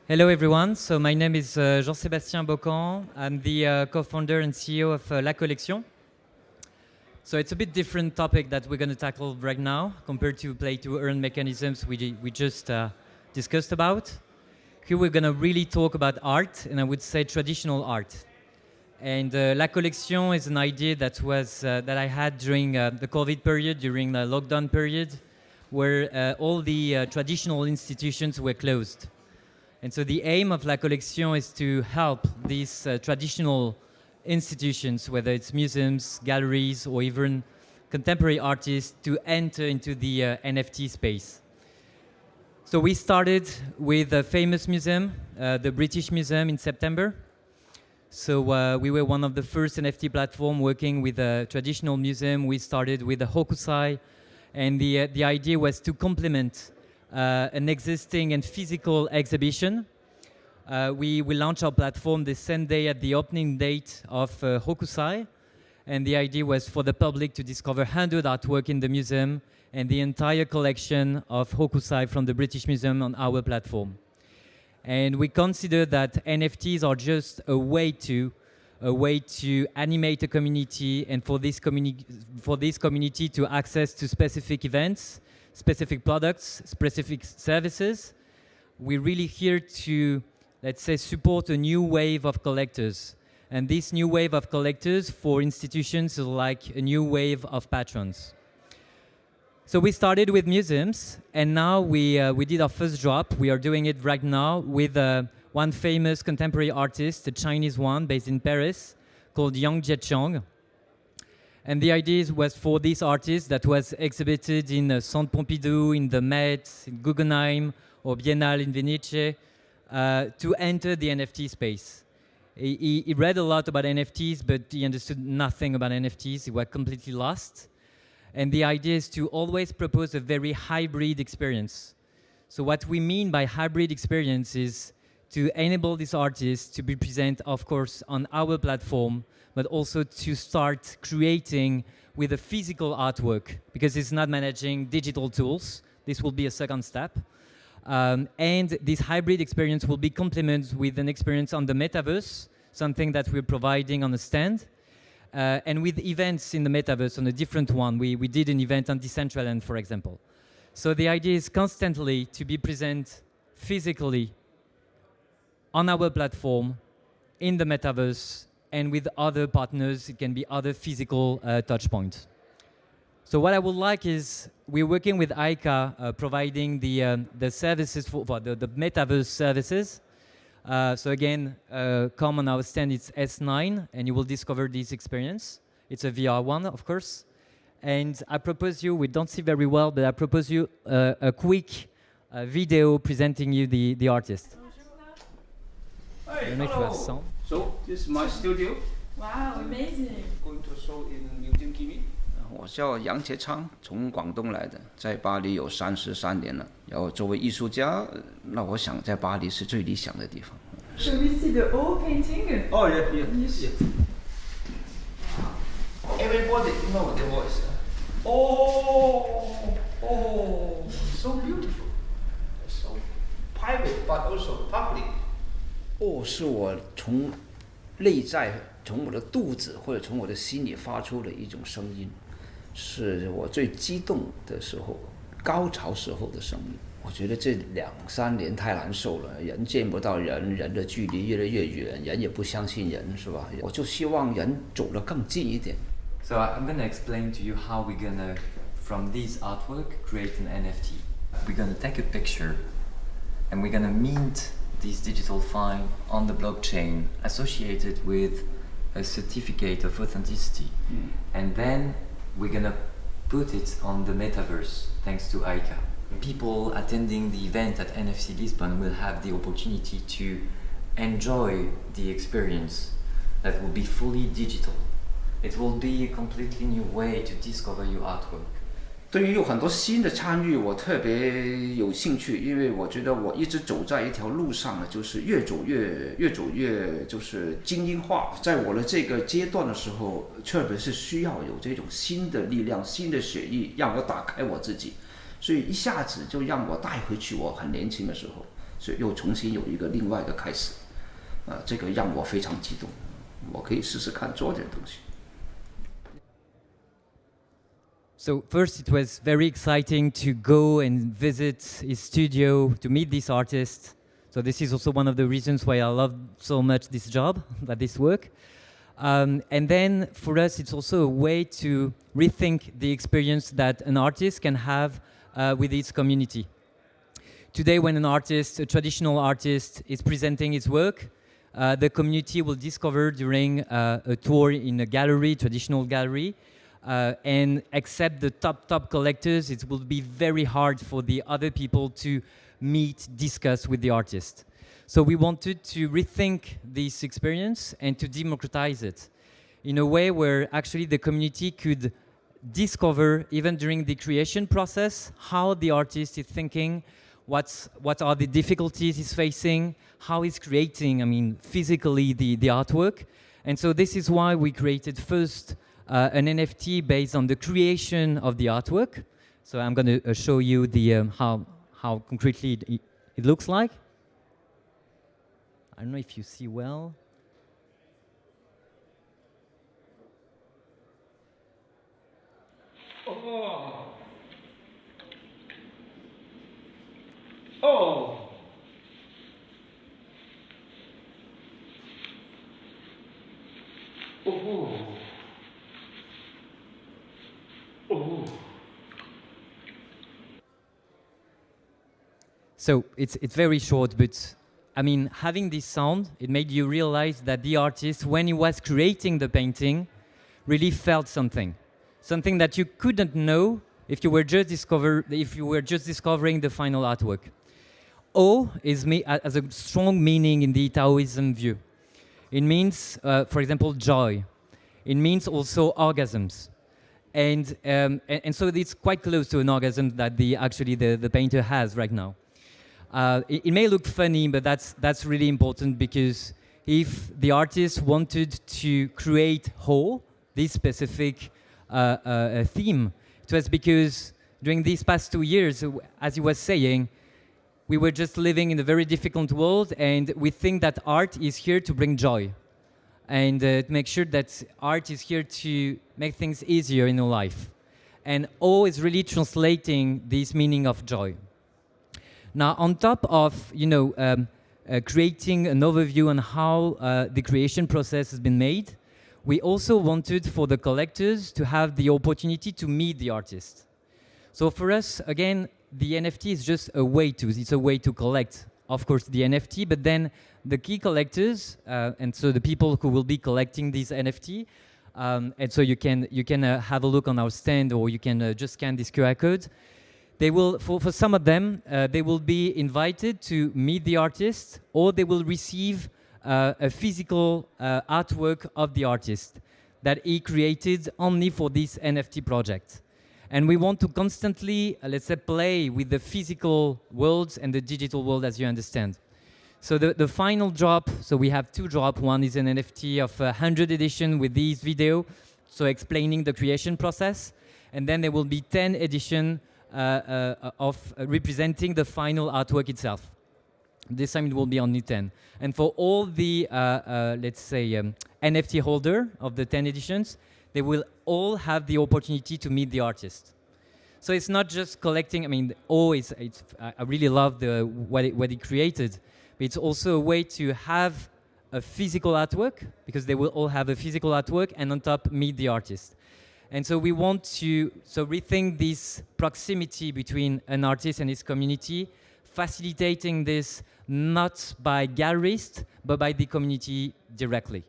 Hello everyone, so my name is Jean-Sébastien Beaucamps. I'm the co-founder and CEO of LaCollection. So it's a bit different topic that we're going to tackle right now compared to play-to-earn mechanisms we just discussed about. Here we're going to really talk about art, and I would say traditional art. And LaCollection is an idea that I had during the COVID period, during the lockdown period, where all the traditional institutions were closed. And so the aim of LaCollection is to help these traditional institutions, whether it's museums, galleries, or even contemporary artists, to enter into the NFT space. So we started with a famous museum, the British Museum, in September. So we were one of the first NFT platform working with a traditional museum. We started with the Hokusai, and the idea was to complement an existing and physical exhibition. We launched our platform the same day at the opening date of Hokusai, and the idea was for the public to discover 100 artwork in the museum and the entire collection of Hokusai from the British Museum on our platform. And we consider that NFTs are just a way to animate a community, and for this community to access to specific events, specific products, specific services. We're really here to, let's say, support a new wave of collectors. And this new wave of collectors for institutions is like a new wave of patrons. So we started with museums, and now we did our first drop. We are doing it right now with one famous contemporary artist, a Chinese one based in Paris, called Yang Jiechong. And the idea was for this artist that was exhibited in Centre Pompidou, in the Met, in Guggenheim, or Biennale in Venice, to enter the NFT space. He read a lot about NFTs, but he understood nothing about NFTs. He was completely lost. And the idea is to always propose a very hybrid experience. So what we mean by hybrid experience is to enable these artists to be present, of course, on our platform, but also to start creating with a physical artwork, because it's not managing digital tools. This will be a second step. And this hybrid experience will be complemented with an experience on the metaverse, something that we're providing on a stand, and with events in the metaverse on a different one. We did an event on Decentraland, for example. So the idea is constantly to be present physically on our platform, in the metaverse, and with other partners. It can be other physical touch points. So what I would like is, we're working with ICA, providing the services for the metaverse services. So again, come on our stand, it's S9, and you will discover this experience. It's a VR one, of course. And I propose you, we don't see very well, but I propose you a quick video presenting you the artist. Hi, hello. So this is my studio. Wow, amazing. Going to show in Museum Kimi. 我叫杨杰昌，从广东来的，在巴黎有33年了。然后作为艺术家，那我想在巴黎是最理想的地方。So we see the old painting. Oh yeah, yeah. Everybody know the voice. Oh, so beautiful, so private but also public. 是我从内在，从我的肚子或者从我的心里发出的一种声音，是我最激动的时候、高潮时候的声音。我觉得这2-3年太难受了，人见不到人，人的距离越来越远，人也不相信人，是吧？我就希望人走得更近一点。So I'm going to explain to you how we're going to, from this artwork, create an NFT. We're going to take a picture, and we're going to mint this digital file on the blockchain associated with a certificate of authenticity. And then we're gonna put it on the metaverse thanks to ICA. People attending the event at NFC Lisbon will have the opportunity to enjoy the experience that will be fully digital. It will be a completely new way to discover your artwork. 对于有很多新的参与，我特别有兴趣，因为我觉得我一直走在一条路上呢，就是越走越就是精英化。在我的这个阶段的时候，特别是需要有这种新的力量、新的血液，让我打开我自己，所以一下子就让我带回去我很年轻的时候。所以又重新有一个另外的开始，这个让我非常激动，我可以试试看做点东西。So first, it was very exciting to go and visit his studio to meet this artist. So this is also one of the reasons why I love so much this job, this work. And then for us, it's also a way to rethink the experience that an artist can have with its community. Today, when an artist, a traditional artist, is presenting his work, the community will discover during a tour in a gallery, traditional gallery, and except the top collectors, it will be very hard for the other people to meet, discuss with the artist. So we wanted to rethink this experience and to democratize it in a way where actually the community could discover, even during the creation process, how the artist is thinking, what are the difficulties he's facing, how he's creating, physically the artwork. And so this is why we created first an NFT based on the creation of the artwork. So I'm going to show you the how concretely it looks like. I don't know if you see well. Oh. Oh. Oh. Oh. So it's very short, but having this sound, it made you realize that the artist, when he was creating the painting, really felt something that you couldn't know if you were just discovering the final artwork. O has a strong meaning in the Taoism view. It means, for example, joy. It means also orgasms. And so it's quite close to an orgasm that the painter has right now. It may look funny, but that's really important, because if the artist wanted to create whole, this specific theme, it was because during these past 2 years, as he was saying, we were just living in a very difficult world, and we think that art is here to bring joy and to make sure that art is here to make things easier in our life. And O is really translating this meaning of joy. Now, on top of creating an overview on how the creation process has been made, we also wanted for the collectors to have the opportunity to meet the artist. So for us, again, the NFT is just it's a way to collect, of course, the NFT, but then the key collectors, and so the people who will be collecting these NFT, and so you can have a look on our stand, or you can just scan this QR code. They will, for some of them, they will be invited to meet the artist, or they will receive a physical artwork of the artist that he created only for this NFT project. And we want to constantly, let's say, play with the physical world and the digital world, as you understand. So the final drop, so we have 2 drops. One is an NFT of 100 edition with this video, so explaining the creation process. And then there will be 10 edition of representing the final artwork itself. This time it will be only 10. And for all the, let's say, NFT holder of the 10 editions, they will all have the opportunity to meet the artist. So it's not just collecting. I really love what he created. But it's also a way to have a physical artwork, because they will all have a physical artwork, and on top meet the artist. And so we want to rethink this proximity between an artist and his community, facilitating this not by gallerists, but by the community directly.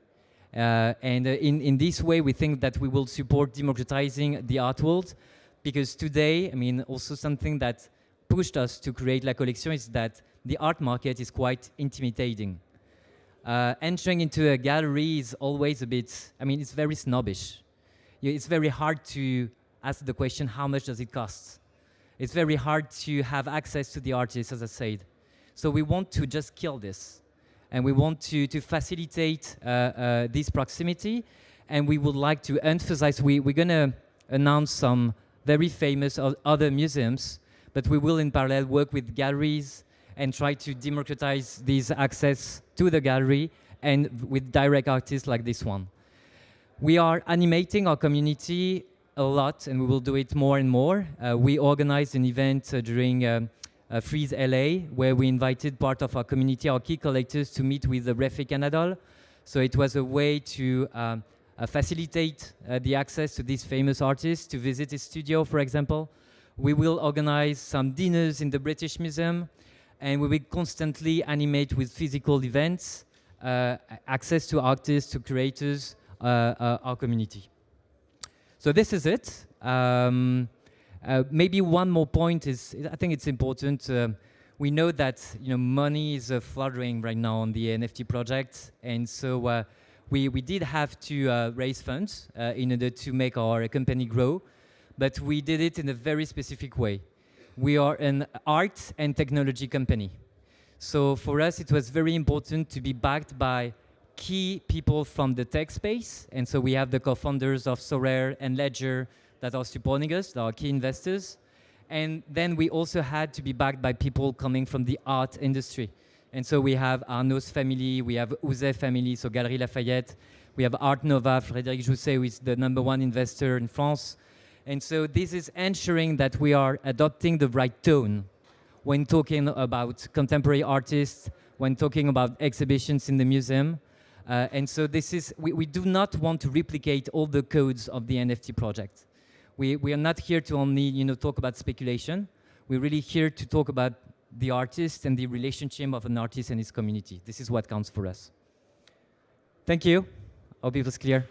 And in this way, we think that we will support democratizing the art world, because today, also something that pushed us to create LaCollection is that the art market is quite intimidating. Entering into a gallery is always a bit, it's very snobbish. It's very hard to ask the question, how much does it cost? It's very hard to have access to the artist, as I said. So we want to just kill this. And we want to facilitate this proximity. And we would like to emphasize, we're going to announce some very famous other museums, but we will in parallel work with galleries and try to democratize this access to the gallery and with direct artists like this one. We are animating our community a lot, and we will do it more and more. We organized an event during Freeze LA, where we invited part of our community, our key collectors, to meet with Refik Anadol. So it was a way to facilitate the access to these famous artists, to visit his studio, for example. We will organize some dinners in the British Museum, and we will constantly animate with physical events, access to artists, to creators, our community. So this is it. Maybe one more point is, I think it's important. We know that money is fluttering right now on the NFT project, and so we did have to raise funds in order to make our company grow, but we did it in a very specific way. We are an art and technology company. So for us, it was very important to be backed by key people from the tech space, and so we have the co-founders of Sorare and Ledger that are supporting us, that are key investors. And then we also had to be backed by people coming from the art industry. And so we have Arnaud's family, we have Ouzet family, so Galeries Lafayette, we have Art Nova, Frédéric Jousset, who is the #1 investor in France. And so this is ensuring that we are adopting the right tone when talking about contemporary artists, when talking about exhibitions in the museum. And so this is, we do not want to replicate all the codes of the NFT project. We are not here to only talk about speculation. We're really here to talk about the artist and the relationship of an artist and his community. This is what counts for us. Thank you. Hope it was clear.